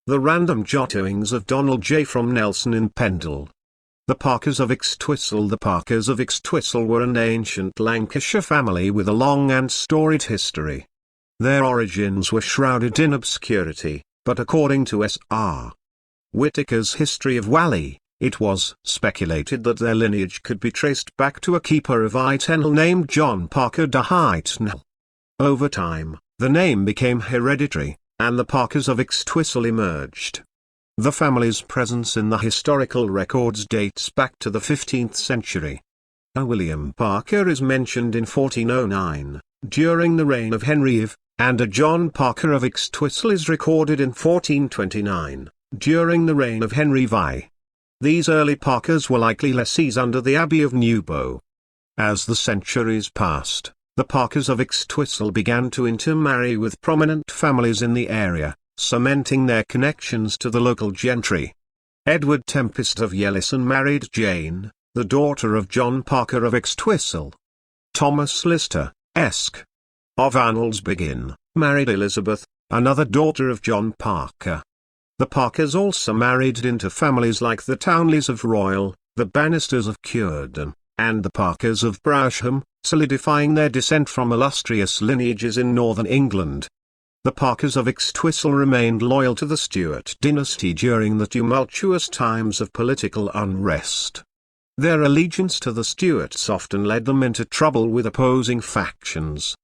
The random Jottoings of Donald J. from Nelson in Pendle. The Parkers of Extwistle. The Parkers of Extwistle were an ancient Lancashire family with a long and storied history. Their origins were shrouded in obscurity, but according to S.R. Whitaker's History of Whalley, it was speculated that their lineage could be traced back to a keeper of Ightenhil named John Parcour de Hightenhul. Over time, the name became hereditary, and the Parkers of Extwistle emerged. The family's presence in the historical records dates back to the 15th century. A William Parker is mentioned in 1409, during the reign of Henry IV, and a John Parker of Extwistle is recorded in 1429, during the reign of Henry VI. These early Parkers were likely lessees under the Abbey of Newbo. As the centuries passed, the Parkers of Extwistle began to intermarry with prominent families in the area, cementing their connections to the local gentry. Edward Tempest of Yellison married Jane, the daughter of John Parker of Extwistle. Thomas Lister, Esq. of Arnoldsbiggin, married Elizabeth, another daughter of John Parker. The Parkers also married into families like the Towneleys of Royle, the Bannisters of Cuerden, and the Parkers of Browsholme, solidifying their descent from illustrious lineages in northern England. The Parkers of Extwistle remained loyal to the Stuart dynasty during the tumultuous times of political unrest. Their allegiance to the Stuarts often led them into trouble with opposing factions.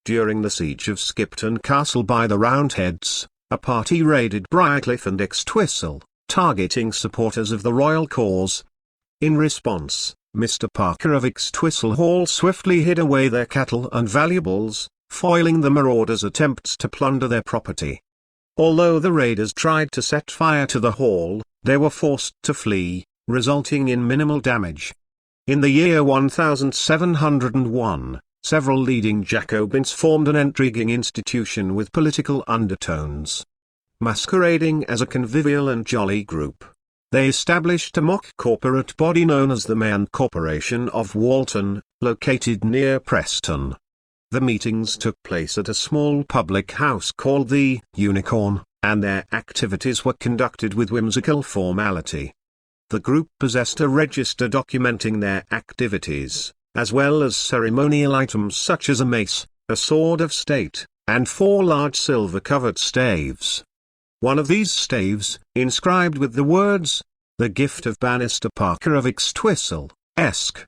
During the siege of Skipton Castle by the Roundheads, a party raided Brickliffe and Extwistle, targeting supporters of the royal cause. In response, Mr. Parker of Extwistle Hall swiftly hid away their cattle and valuables, foiling the marauders' attempts to plunder their property. Although the raiders tried to set fire to the hall, they were forced to flee, resulting in minimal damage. In the year 1701, several leading Jacobins formed an intriguing institution with political undertones. Masquerading as a convivial and jolly group, they established a mock corporate body known as the Man Corporation of Walton, located near Preston. The meetings took place at a small public house called the Unicorn, and their activities were conducted with whimsical formality. The group possessed a register documenting their activities, as well as ceremonial items such as a mace, a sword of state, and 4 large silver-covered staves. One of these staves, inscribed with the words, "The gift of Bannister Parker of Extwistle, Esq.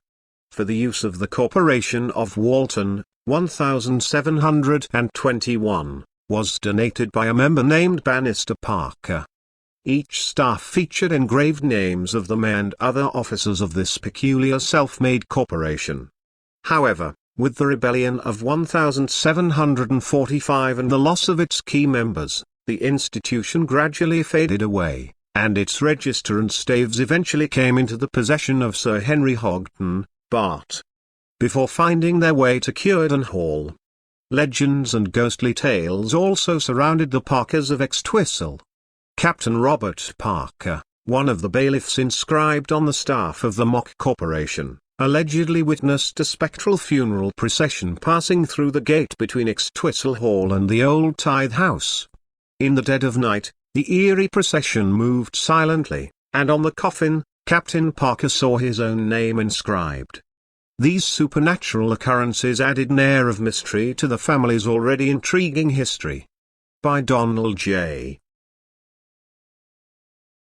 for the use of the Corporation of Walton, 1721, was donated by a member named Bannister Parker. Each staff featured engraved names of the men and other officers of this peculiar self-made corporation. However, with the rebellion of 1745 and the loss of its key members, the institution gradually faded away, and its register and staves eventually came into the possession of Sir Henry Hogton, Bart. Before finding their way to Cuerden Hall. Legends and ghostly tales also surrounded the Parkers of Extwistle. Captain Robert Parker, one of the bailiffs inscribed on the staff of the mock corporation, allegedly witnessed a spectral funeral procession passing through the gate between Extwistle Hall and the old tithe house. In the dead of night, the eerie procession moved silently, and on the coffin, Captain Parker saw his own name inscribed. These supernatural occurrences added an air of mystery to the family's already intriguing history. By Donald J.